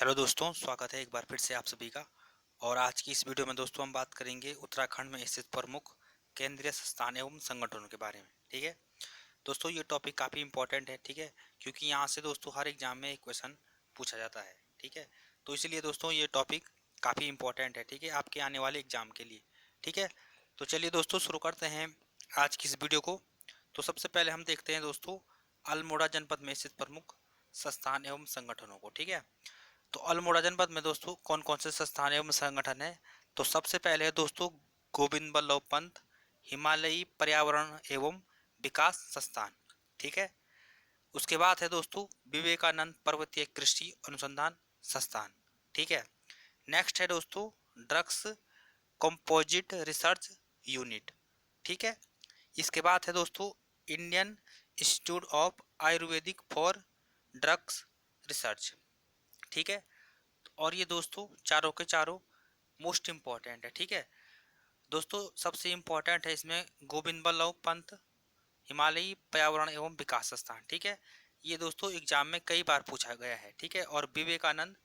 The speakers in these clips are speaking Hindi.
हेलो दोस्तों, स्वागत है एक बार फिर से आप सभी का। और आज की इस वीडियो में दोस्तों हम बात करेंगे उत्तराखंड में स्थित प्रमुख केंद्रीय संस्थान एवं संगठनों के बारे में। ठीक है दोस्तों, ये टॉपिक काफ़ी इंपॉर्टेंट है। ठीक है, क्योंकि यहाँ से दोस्तों हर एग्जाम में एक क्वेश्चन पूछा जाता है। ठीक है, तो इसलिए दोस्तों ये टॉपिक काफ़ी इंपॉर्टेंट है। ठीक है, आपके आने वाले एग्जाम के लिए। ठीक है, तो चलिए दोस्तों शुरू करते हैं आज की इस वीडियो को। तो सबसे पहले हम देखते हैं दोस्तों अल्मोड़ा जनपद में स्थित प्रमुख संस्थान एवं संगठनों को। ठीक है, तो अल्मोड़ा जनपद में दोस्तों कौन कौन से संस्थान एवं संगठन है। तो सबसे पहले है दोस्तों गोविंद बल्लभ पंत हिमालयी पर्यावरण एवं विकास संस्थान। ठीक है, उसके बाद है दोस्तों विवेकानंद पर्वतीय कृषि अनुसंधान संस्थान। ठीक है, नेक्स्ट है दोस्तों ड्रग्स कंपोजिट रिसर्च यूनिट। ठीक है, इसके बाद है दोस्तों Indian institute of Ayurvedic for drugs research. ठीक है, और ये दोस्तों चारों के चारों मोस्ट इम्पॉर्टेंट है। ठीक है दोस्तों, सबसे इम्पॉर्टेंट है इसमें गोविंद बल्लभ पंत हिमालयी पर्यावरण एवं विकास संस्थान। ठीक है, ये दोस्तों एग्जाम में कई बार पूछा गया है। ठीक है, और विवेकानंद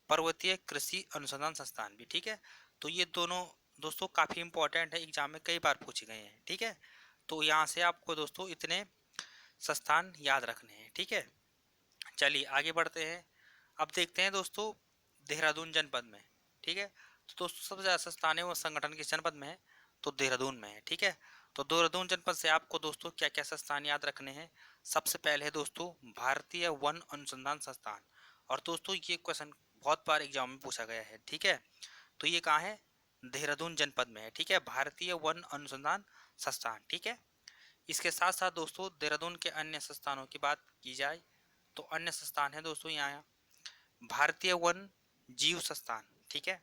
पर्वतीय कृषि अनुसंधान संस्थान भी। ठीक है, तो ये दोनों दोस्तों काफ़ी इंपॉर्टेंट है, एग्जाम में कई बार पूछे गए हैं। ठीक है, तो यहाँ से आपको दोस्तों इतने संस्थान याद रखने हैं। ठीक है, चलिए आगे बढ़ते हैं। अब देखते हैं दोस्तों देहरादून जनपद में। ठीक है, तो दोस्तों सबसे ज़्यादा संस्थान है वो संगठन किस जनपद में है, तो देहरादून में है। ठीक है, तो देहरादून जनपद से आपको दोस्तों क्या क्या संस्थान याद रखने हैं। सबसे पहले है दोस्तों भारतीय वन अनुसंधान संस्थान। और दोस्तों ये क्वेश्चन बहुत बार एग्जाम में पूछा गया है। ठीक है, तो ये कहाँ है, देहरादून जनपद में है। ठीक है, भारतीय वन अनुसंधान संस्थान। ठीक है, इसके साथ साथ दोस्तों देहरादून के अन्य संस्थानों की बात की जाए तो अन्य संस्थान है दोस्तों यहाँ भारतीय वन जीव संस्थान। ठीक है,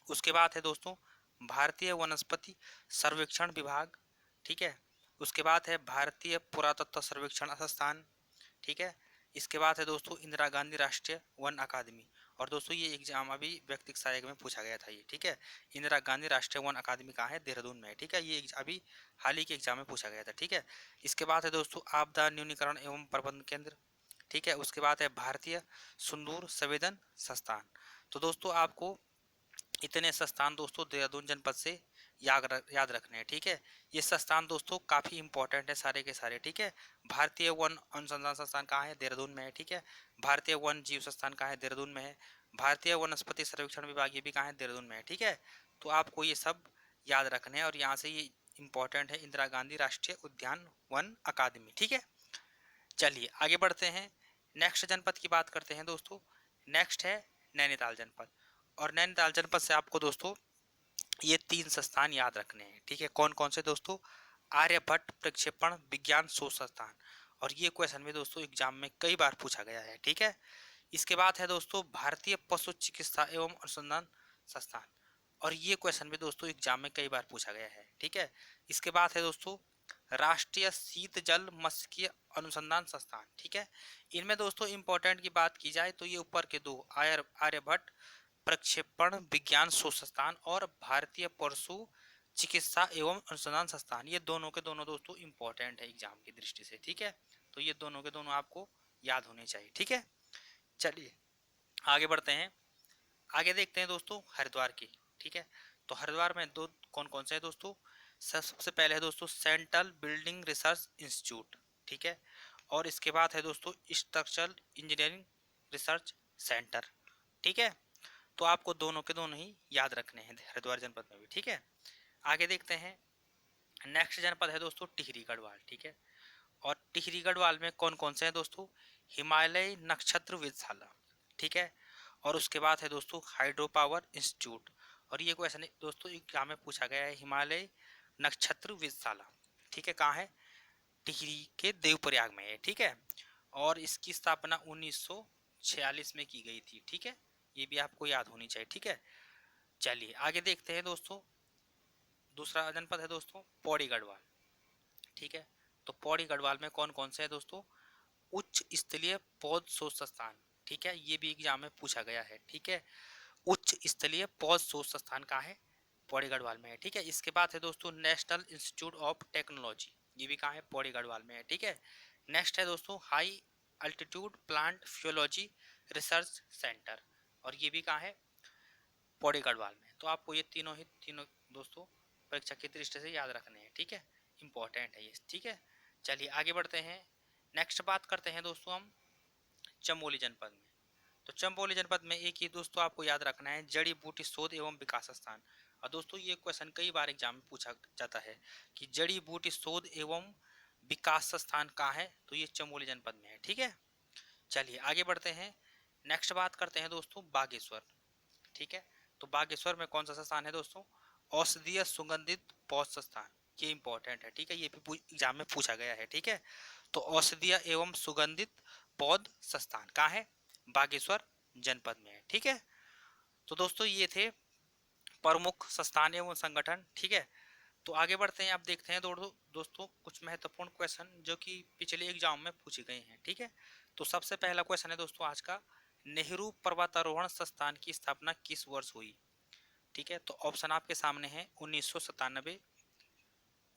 उसके बाद है दोस्तों भारतीय वनस्पति सर्वेक्षण विभाग। ठीक है, उसके बाद है भारतीय पुरातत्व सर्वेक्षण संस्थान। ठीक है, इसके बाद है दोस्तों इंदिरा गांधी राष्ट्रीय वन अकादमी। और दोस्तों ये एग्जाम अभी व्यक्तिगत सहायक में पूछा गया था ये। ठीक है, इंदिरा गांधी राष्ट्रीय वन अकादमी कहाँ है, देहरादून में है। ठीक है, ये अभी हाल ही के एग्जाम में पूछा गया था। ठीक है, इसके बाद है दोस्तों आपदा न्यूनीकरण एवं प्रबंधन केंद्र। ठीक है, उसके बाद है भारतीय सुंदूर संवेदन संस्थान। तो दोस्तों आपको इतने संस्थान दोस्तों देहरादून जनपद से याद रखने हैं। ठीक है, ये संस्थान दोस्तों काफ़ी इंपॉर्टेंट है सारे के सारे। ठीक है, भारतीय वन अनुसंधान संस्थान कहाँ है, देहरादून में है। ठीक है, भारतीय वन जीव संस्थान कहाँ है, देहरादून में है। भारतीय वनस्पति सर्वेक्षण विभाग ये भी कहाँ है, देहरादून में है। ठीक है, तो आपको ये सब याद रखने हैं और यहाँ से ये इंपॉर्टेंट है इंदिरा गांधी राष्ट्रीय उद्यान वन अकादमी। ठीक है, चलिए आगे बढ़ते हैं, नेक्स्ट जनपद की बात करते हैं दोस्तों। नेक्स्ट है नैनीताल जनपद। और नैनीताल जनपद से आपको दोस्तों ये तीन संस्थान याद रखने हैं। ठीक है, कौन कौन से दोस्तों, आर्यभट्ट प्रक्षेपण विज्ञान शोध संस्थान। और ये क्वेश्चन भी दोस्तों एग्जाम में कई बार पूछा गया है। ठीक है, इसके बाद है दोस्तों भारतीय पशु चिकित्सा एवं अनुसंधान संस्थान। और ये क्वेश्चन भी दोस्तों एग्जाम में कई बार पूछा गया है। ठीक है, इसके बाद है दोस्तों राष्ट्रीय शीत जल मत्स्यिकी अनुसंधान संस्थान। ठीक है, इनमें दोस्तों इंपॉर्टेंट की बात की जाए तो ये ऊपर के दो आर्यभट्ट प्रक्षेपण विज्ञान शोध संस्थान और भारतीय पशु चिकित्सा एवं अनुसंधान संस्थान, ये दोनों के दोनों दोस्तों इंपॉर्टेंट है एग्जाम की दृष्टि से। ठीक है, तो ये दोनों के दोनों आपको याद होने चाहिए। ठीक है, चलिए आगे बढ़ते हैं। आगे देखते हैं दोस्तों हरिद्वार की। ठीक है, तो हरिद्वार में दो कौन कौन से हैं दोस्तों, सबसे पहले है दोस्तों सेंट्रल बिल्डिंग रिसर्च इंस्टीट्यूट। ठीक है, और इसके बाद है दोस्तों स्ट्रक्चरल इंजीनियरिंग रिसर्च सेंटर। ठीक है, तो आपको दोनों के दोनों ही याद रखने हैं हरिद्वार जनपद में भी। ठीक है, आगे देखते हैं नेक्स्ट जनपद है दोस्तों टिहरी गढ़वाल। ठीक है, और टिहरी गढ़वाल में कौन कौन से हैं दोस्तों, हिमालय नक्षत्र वेधशाला। ठीक है, और उसके बाद है दोस्तों हाइड्रो पावर इंस्टीट्यूट। और ये क्वेश्चन दोस्तों एग्जाम में पूछा गया है, हिमालय नक्षत्र वेधशाला। ठीक है, कहाँ है, टिहरी के देवप्रयाग में है। ठीक है, और इसकी स्थापना 1946 में की गई थी। ठीक है, ये भी आपको याद होनी चाहिए। ठीक है, चलिए आगे देखते हैं दोस्तों, दूसरा जनपद है दोस्तों पौड़ी गढ़वाल। ठीक है, तो पौड़ी गढ़वाल में कौन कौन से है दोस्तों, उच्च स्तरीय पौध शोध संस्थान। ठीक है, ये भी एग्जाम में पूछा गया है। ठीक है, उच्च स्तरीय पौध शोध संस्थान कहाँ है, पौड़ी गढ़वाल में है। ठीक है, इसके बाद है दोस्तों नेशनल इंस्टीट्यूट ऑफ टेक्नोलॉजी, ये भी कहाँ है, पौड़ी गढ़वाल में है। ठीक है, नेक्स्ट है दोस्तों high altitude plant physiology research centre. और ये भी कहाँ है, पौड़ी गढ़वाल में। तो आपको ये तीनों दोस्तों परीक्षा की दृष्टि से याद रखने हैं, ठीक है, इंपॉर्टेंट है ये, ठीक है। चलिए आगे बढ़ते हैं, नेक्स्ट बात करते हैं दोस्तों हम चमोली जनपद में। तो चंबोली जनपद में एक ही दोस्तों आपको याद रखना है, जड़ी बूटी शोध एवं विकास संस्थान। और दोस्तों ये क्वेश्चन कई बार एग्जाम में पूछा जाता है कि जड़ी बूटी शोध एवं विकास संस्थान कहाँ है, तो ये चमोली जनपद में है, ठीक है। चलिए आगे बढ़ते हैं, नेक्स्ट बात करते हैं दोस्तों बागेश्वर, ठीक है। तो बागेश्वर में कौन सा संस्थान है दोस्तों, औषधीय सुगंधित पौध संस्थान, ये इंपॉर्टेंट है, ठीक है, ये भी एग्जाम में पूछा गया है, ठीक है। तो औषधीय एवं सुगंधित पौध संस्थान कहाँ है, बागेश्वर जनपद में है, ठीक है। तो दोस्तों ये थे प्रमुख संस्थान एवं संगठन, ठीक है। तो आगे बढ़ते हैं, आप देखते हैं दोस्तों कुछ महत्वपूर्ण क्वेश्चन जो कि पिछले एग्जाम में पूछे गए हैं, ठीक है। तो सबसे पहला क्वेश्चन है दोस्तों आज का, नेहरू पर्वतारोहण संस्थान की स्थापना किस वर्ष हुई, ठीक है। तो ऑप्शन आपके सामने है 1997,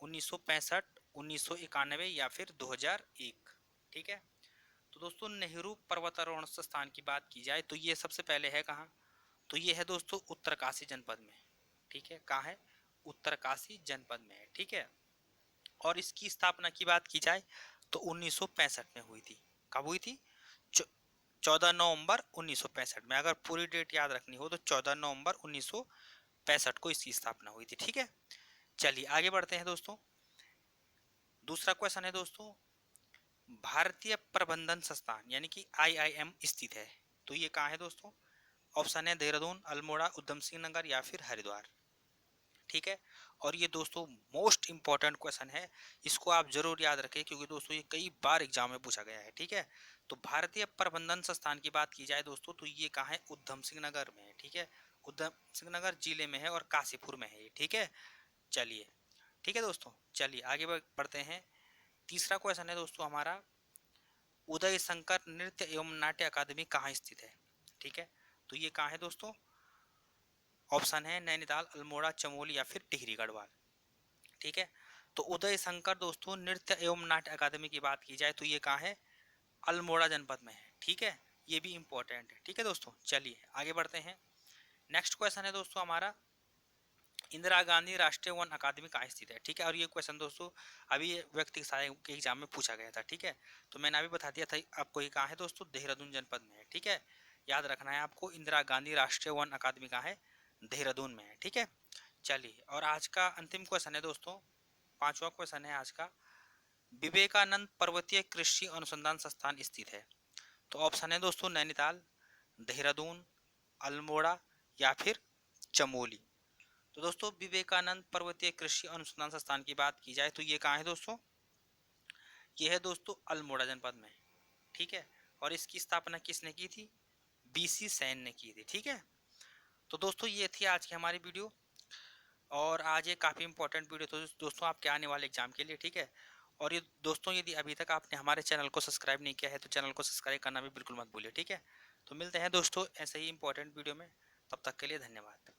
1965, 1991 या फिर 2001, ठीक है। तो दोस्तों नेहरू पर्वतारोहण संस्थान की बात की जाए तो ये सबसे पहले है कहाँ, तो ये है दोस्तों उत्तरकाशी जनपद में, ठीक है। कहाँ है, उत्तरकाशी जनपद में है, ठीक है। और इसकी स्थापना की बात की जाए तो 1965 में हुई थी। कब हुई थी, 14 नवंबर 1965 में। अगर पूरी डेट याद रखनी हो तो 14 नवंबर 1965 को इसकी स्थापना हुई थी, ठीक है। चलिए आगे बढ़ते हैं दोस्तों, दूसरा क्वेश्चन है दोस्तों, भारतीय प्रबंधन संस्थान यानी कि IIM स्थित है, तो ये कहाँ है दोस्तों, ऑप्शन है देहरादून, अल्मोड़ा, उधम सिंह नगर या फिर हरिद्वार, ठीक है। और ये दोस्तों मोस्ट इंपॉर्टेंट क्वेश्चन है, इसको आप जरूर याद रखें क्योंकि दोस्तों ये कई बार एग्जाम में पूछा गया है, ठीक है। तो भारतीय प्रबंधन संस्थान की बात की जाए दोस्तों तो ये कहाँ है, उधम सिंह नगर में है, ठीक है। उधम सिंह नगर जिले में है और काशीपुर में है ये, ठीक है। चलिए ठीक है दोस्तों, चलिए आगे बढ़ते हैं, तीसरा क्वेश्चन है दोस्तों हमारा, उदय शंकर नृत्य एवं नाट्य अकादमी कहाँ स्थित है, ठीक है। तो ये कहाँ है दोस्तों, ऑप्शन है नैनीताल, अल्मोड़ा, चमोली या फिर टिहरी गढ़वाल, ठीक है। तो उदय शंकर दोस्तों नृत्य एवं नाट्य अकादमी की बात की जाए तो ये कहाँ है, अल्मोड़ा जनपद में है, ठीक है। ये भी इंपॉर्टेंट है, ठीक है दोस्तों। चलिए आगे बढ़ते हैं, नेक्स्ट क्वेश्चन है दोस्तों हमारा, इंदिरा गांधी राष्ट्रीय वन अकादमी कहाँ स्थित है, ठीक है। और ये क्वेश्चन दोस्तों अभी व्यक्तिगत सहायक के एग्जाम में पूछा गया था, ठीक है। तो मैंने अभी बता दिया था आपको, ये कहाँ है दोस्तों, देहरादून जनपद में है, ठीक है। याद रखना है आपको, इंदिरा गांधी राष्ट्रीय वन अकादमी कहाँ है, देहरादून में है, ठीक है। चलिए और आज का अंतिम क्वेश्चन है दोस्तों, पांचवा क्वेश्चन है आज का, विवेकानंद पर्वतीय कृषि अनुसंधान संस्थान स्थित है, तो ऑप्शन है दोस्तों नैनीताल, देहरादून, अल्मोड़ा या फिर चमोली। तो दोस्तों विवेकानंद पर्वतीय कृषि अनुसंधान संस्थान की बात की जाए तो ये कहाँ है दोस्तों, ये है दोस्तों अल्मोड़ा जनपद में, ठीक है। और इसकी स्थापना किसने की थी, BC सैन ने की थी, ठीक है। तो दोस्तों ये थी आज की हमारी वीडियो, और आज ये काफ़ी इंपॉर्टेंट वीडियो तो दोस्तों आपके आने वाले एग्जाम के लिए, ठीक है। और ये दोस्तों यदि अभी तक आपने हमारे चैनल को सब्सक्राइब नहीं किया है तो चैनल को सब्सक्राइब करना भी बिल्कुल मत भूलिए, ठीक है। तो मिलते हैं दोस्तों ऐसे ही इंपॉर्टेंट वीडियो में, तब तक के लिए धन्यवाद।